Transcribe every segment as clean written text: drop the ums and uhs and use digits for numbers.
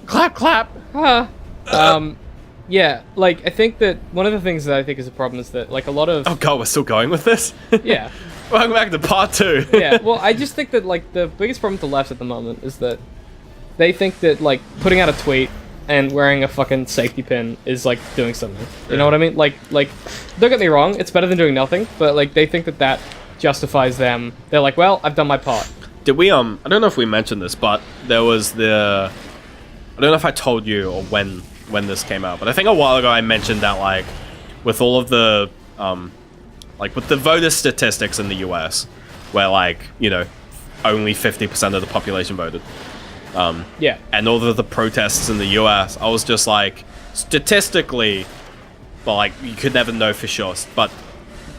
Clap, clap. Yeah, like, I think that one of the things that I think is a problem is that, like, a lot of... Oh god, we're still going with this? Yeah. Welcome back to part 2. Yeah, well, I just think that, like, the biggest problem with the left at the moment is that they think that, like, putting out a tweet and wearing a fucking safety pin is, like, doing something. You know what I mean? Like, don't get me wrong, it's better than doing nothing, but, like, they think that that justifies them. They're like, well, I've done my part. Did we, I don't know if we mentioned this, but there was the... I don't know if I told you or when this came out, but I think a while ago I mentioned that, like, with all of the, like, with the voter statistics in the US, where, like, you know, only 50% of the population voted. Yeah. And all of the protests in the US, I was just like, statistically, well, like, you could never know for sure, but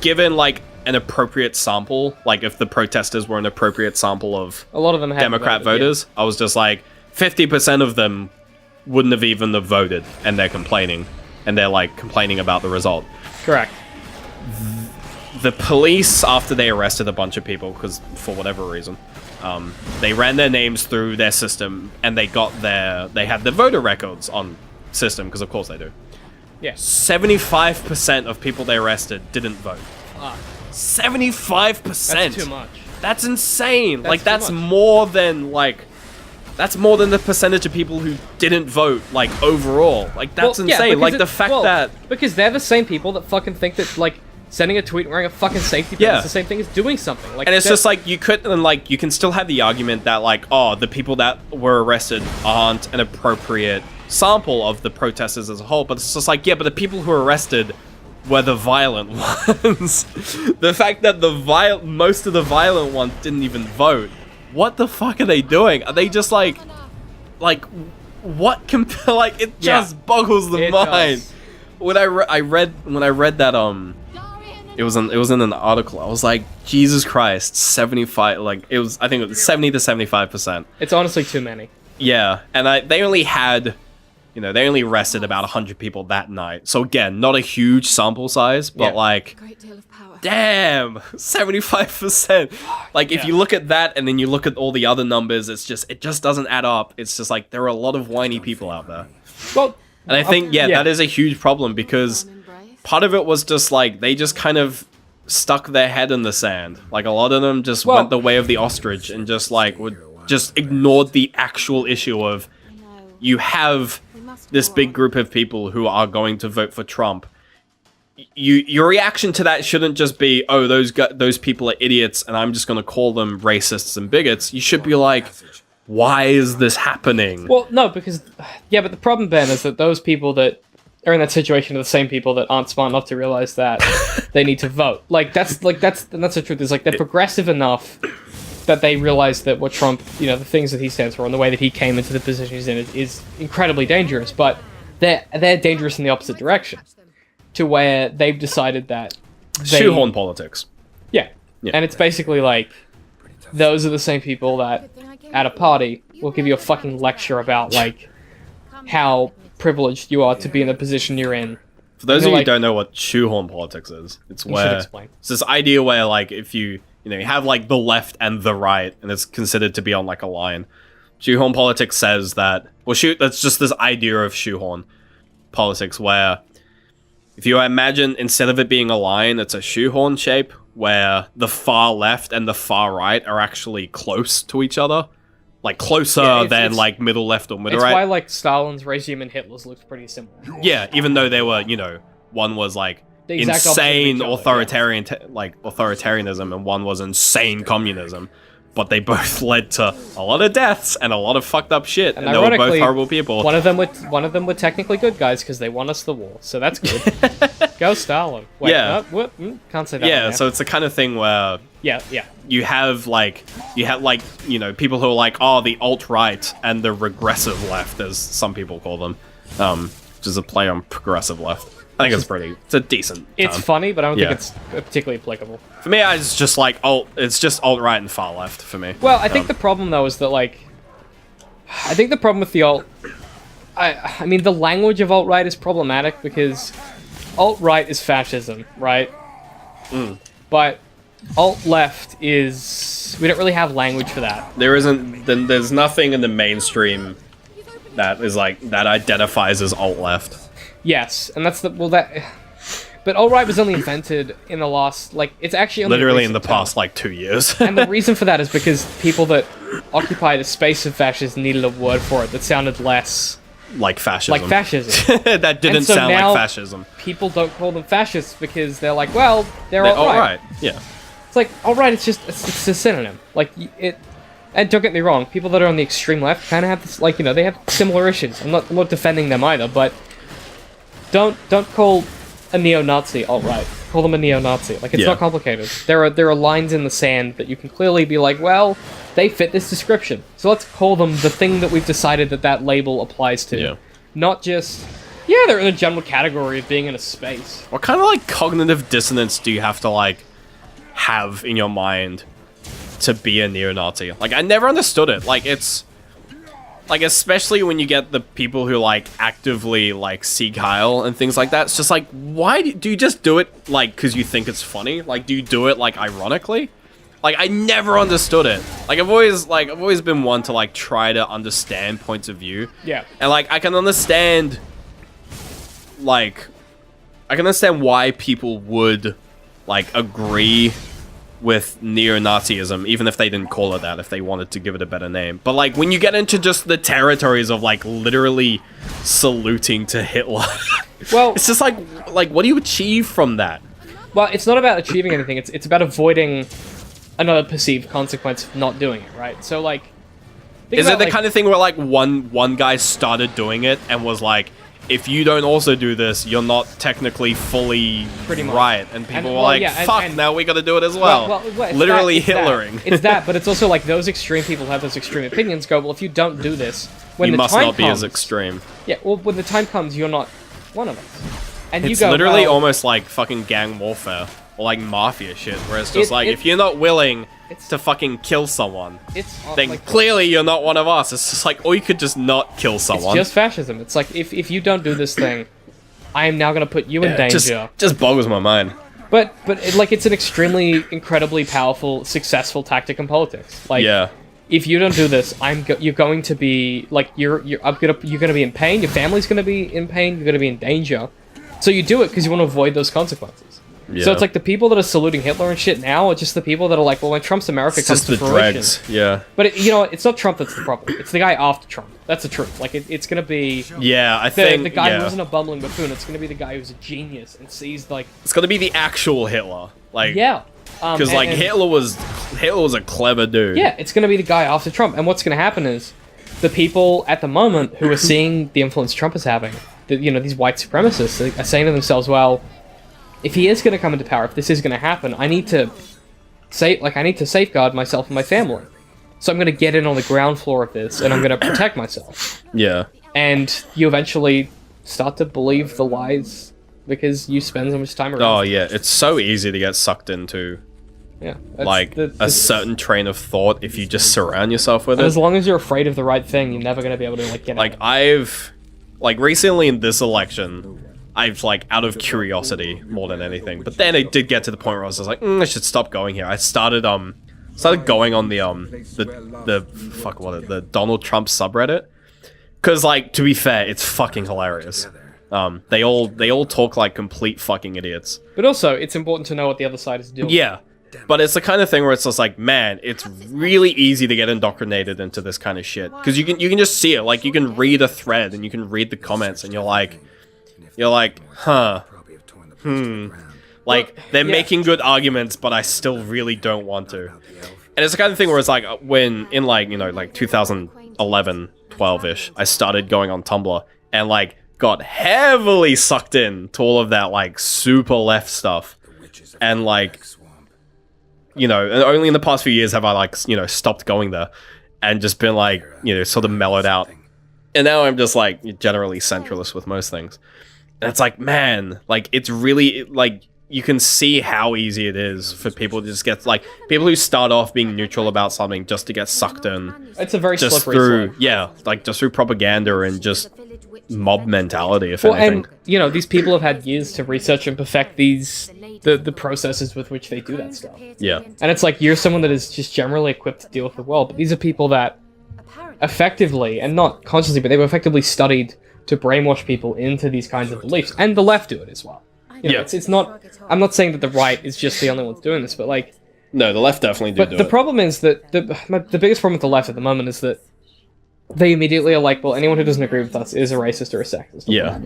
given, like, an appropriate sample, like, if the protesters were an appropriate sample of a lot of them Democrat voters, yeah. I was just like, 50% of them wouldn't have even have voted, and they're complaining. And they're, like, complaining about the result. Correct. The police, after they arrested a bunch of people, because for whatever reason, they ran their names through their system, and they had the voter records on system, because of course they do. Yeah. 75% of people they arrested didn't vote. 75%! That's too much. That's insane! That's more than, like... That's more than the percentage of people who didn't vote, like, overall. Like, that's insane. Like, the fact that... Because they're the same people that fucking think that, like, sending a tweet and wearing a fucking safety pin is the same thing as doing something. Like, and it's just, like, you can still have the argument that, like, oh, the people that were arrested aren't an appropriate sample of the protesters as a whole. But it's just like, yeah, but the people who were arrested were the violent ones. The fact that most of the violent ones didn't even vote. What the fuck are they doing? Are they just like what like it just boggles the mind. Does. When I read that it was in an article, I was like, Jesus Christ, 75, like I think it was 70 to 75%. It's honestly too many. Yeah, and they only arrested about 100 people that night. So again, not a huge sample size, but like Great deal of power. Damn, 75%. Like, if you look at that and then you look at all the other numbers, it just doesn't add up. It's just like, there are a lot of whiny people out there. Well, and I think, that is a huge problem, because part of it was just like, they just kind of stuck their head in the sand. Like, a lot of them just went the way of the ostrich and just like, just ignored the actual issue of, you have this big group of people who are going to vote for Trump. Your reaction to that shouldn't just be, oh, those people are idiots and I'm just going to call them racists and bigots. You should be like, why is this happening? Well, no, because, yeah, but the problem, Ben, is that those people that are in that situation are the same people that aren't smart enough to realize that they need to vote. That's the truth. Is like, they're progressive enough that they realize that what Trump, the things that he stands for and the way that he came into the position he's in is incredibly dangerous, but they're dangerous in the opposite direction. To where they've decided that shoehorn politics. Yeah. And it's basically like, those are the same people that at a party will give you a fucking lecture about, like, how privileged you are to be in the position you're in. For those of you who don't know what shoehorn politics is, it's this idea where, like, if you have, like, the left and the right, and it's considered to be on, like, a line. Shoehorn politics says that, that's just this idea of shoehorn politics where, if you imagine, instead of it being a line, it's a shoehorn shape, where the far left and the far right are actually close to each other. Like, closer than, like, middle left or middle right. It's why, like, Stalin's regime and Hitler's looked pretty similar. Yeah, even though they were, one was, like, insane authoritarianism, and one was insane communism. But they both led to a lot of deaths and a lot of fucked up shit, and they were both horrible people. One of them were technically good guys because they won us the war, so that's good. Go Stalin. Wait, can't say that. Yeah, so it's the kind of thing where you have people who are like, oh, the alt-right and the regressive left, as some people call them, which is a play on progressive left. I think it's a decent term. It's funny, but I don't think it's particularly applicable. For me, it's just like alt-right and far left for me. Well, I think the problem, though, is that, like, I think the problem with the I mean, the language of alt-right is problematic because alt-right is fascism, right? But alt-left is... we don't really have language for that. There's nothing in the mainstream that is like that identifies as alt left. Yes, and that's the but alt-right was only invented in the last, like, it's actually only Literally in the past, like, 2 years. And the reason for that is because people that occupied a space of fascism needed a word for it that sounded less... like fascism. Like fascism. That didn't sound like fascism. People don't call them fascists because they're like, well, they're alt-right. Alt-right, yeah. It's like, alt-right, it's a synonym. Like, it... And don't get me wrong, people that are on the extreme left kind of have this, like, you know, they have similar issues. I'm not defending them either, but don't call a neo-Nazi alt-right. Call them a neo-Nazi. Like, it's not complicated. There are lines in the sand that you can clearly be like, well, they fit this description. So let's call them the thing that we've decided that label applies to. Yeah. Not just, yeah, they're in a general category of being in a space. What kind of, like, cognitive dissonance do you have to, like, have in your mind to be a neo-Nazi? Like, I never understood it. Like, it's... like, especially when you get the people who, like, actively, like, seek Heil and things like that. It's just like, why do you just do it, like, because you think it's funny? Like, do you do it, like, ironically? Like, I never understood it. Like, I've always been one to, like, try to understand points of view. Yeah. And, like, I can understand, like, why people would, like, agree with neo-Nazism, even if they didn't call it that, if they wanted to give it a better name. But, like, when you get into just the territories of, like, literally saluting to Hitler, well, it's just like, what do you achieve from that? Well, it's not about achieving anything, it's about avoiding another perceived consequence of not doing it, right? So, like... Is it the kind of thing where, like, one guy started doing it and was like, if you don't also do this, you're not technically fully right. And people were like, fuck, now we gotta do it as well. Literally Hitlering. It's that, but it's also like those extreme people who have those extreme opinions go, well, if you don't do this, when you the must time not be comes, as extreme. Yeah, well, when the time comes, you're not one of us. And it's you go, literally well, almost like fucking gang warfare. Or like mafia shit, where it's just if you're not willing to fucking kill someone, then like, clearly you're not one of us. It's just like, or you could just not kill someone. It's just fascism. It's like, if you don't do this thing, I am now going to put you in danger. Just boggles my mind. But it's an extremely, incredibly powerful, successful tactic in politics. Like, if you don't do this, you're going to be, like, you're going to be in pain, your family's going to be in pain, you're going to be in danger. So you do it because you want to avoid those consequences. Yeah. So it's like the people that are saluting Hitler and shit now are just the people that are like, well, when Trump's America comes to fruition... dregs. Yeah. But, it's not Trump that's the problem. It's the guy after Trump. That's the truth. Like, it's going to be... Yeah, I think... The guy who isn't a bumbling buffoon. It's going to be the guy who's a genius and sees, like... It's going to be the actual Hitler. Like... Yeah. Because, like, Hitler was a clever dude. Yeah, it's going to be the guy after Trump. And what's going to happen is the people at the moment who are seeing the influence Trump is having, these white supremacists are saying to themselves, well... if he is going to come into power, if this is going to happen, I need to safeguard myself and my family. So I'm going to get in on the ground floor of this, and I'm going to protect myself. Yeah. And you eventually start to believe the lies because you spend so much time around. Oh, yeah. It's so easy to get sucked into, like, a certain train of thought if you just surround yourself with it. As long as you're afraid of the right thing, you're never going to be able to, like, get out. Like, recently in this election... I've, like, out of curiosity more than anything. But then it did get to the point where I was just like, I should stop going here. I started going on the Donald Trump subreddit. Cause, like, to be fair, it's fucking hilarious. They all talk like complete fucking idiots. But also, it's important to know what the other side is doing. Yeah. But it's the kind of thing where it's just like, man, it's really easy to get indoctrinated into this kind of shit. Cause you can just see it. Like, you can read a thread and you can read the comments and you're like, huh. Like, they're making good arguments, but I still really don't want to. And it's the kind of thing where it's like, when, in like, 2011, 12-ish, I started going on Tumblr, and like, got heavily sucked in to all of that, like, super left stuff. And like, and only in the past few years have I, like, stopped going there, and just been like, sort of mellowed out. And now I'm just like, generally centralist with most things. And it's like, man, like, it's really, like, you can see how easy it is for people to just get, like, people who start off being neutral about something just to get sucked in. It's a very just slippery slope. Yeah, like, just through propaganda and just mob mentality, if anything. And, these people have had years to research and perfect the processes with which they do that stuff. Yeah. And it's like, you're someone that is just generally equipped to deal with the world, but these are people that effectively, and not consciously, but they've effectively studied to brainwash people into these kinds of beliefs, and the left do it as well. You know, it's not. I'm not saying that the right is just the only ones doing this, but like. No, the left definitely do. But the problem is that the biggest problem with the left at the moment is that they immediately are like, well, anyone who doesn't agree with us is a racist or a sexist. Yeah.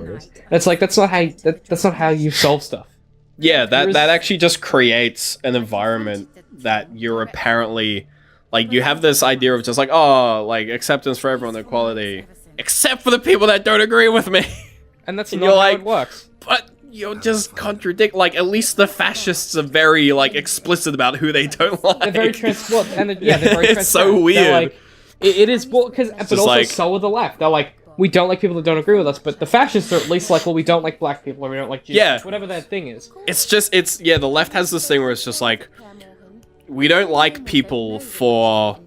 It's like that's not how you solve stuff. Yeah, that actually just creates an environment that you're apparently like you have this idea of just like, oh, like acceptance for everyone, equality, except for the people that don't agree with me. And that's not how it works. But you'll just contradict. Like at least the fascists are very like explicit about who they don't like. They're very they're very transparent. It's so weird. They're like, it is but also like, so are the left. They're like, we don't like people that don't agree with us, but the fascists are at least like, well, we don't like black people or we don't like Jews, whatever that thing is. The left has this thing where it's just like, we don't like people for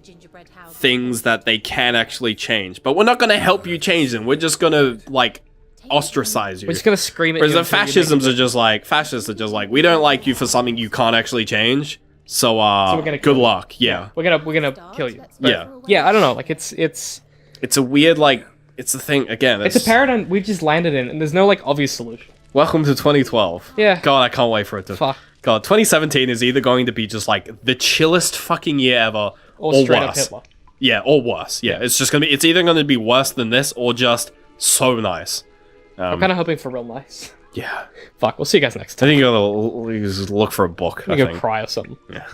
things that they can actually change, but we're not going to help you change them. We're just going to like ostracize you. We're just going to scream at Whereas you. the fascists are just like, we don't like you for something you can't actually change. So we're gonna good luck. Yeah. We're gonna kill you. But, yeah, I don't know. Like it's a weird like it's the thing again. It's a paradigm we've just landed in, and there's no like obvious solution. Welcome to 2012. Yeah. God, I can't wait for it to. Fuck. God, 2017 is either going to be just like the chillest fucking year ever, or straight worse. Up Hitler. Yeah, or worse. Yeah, it's just gonna be. It's either gonna be worse than this, or just so nice. I'm kind of hoping for real nice. Yeah. Fuck. We'll see you guys next time. I think you gotta look for a book. I'm gonna go cry or something. Yeah.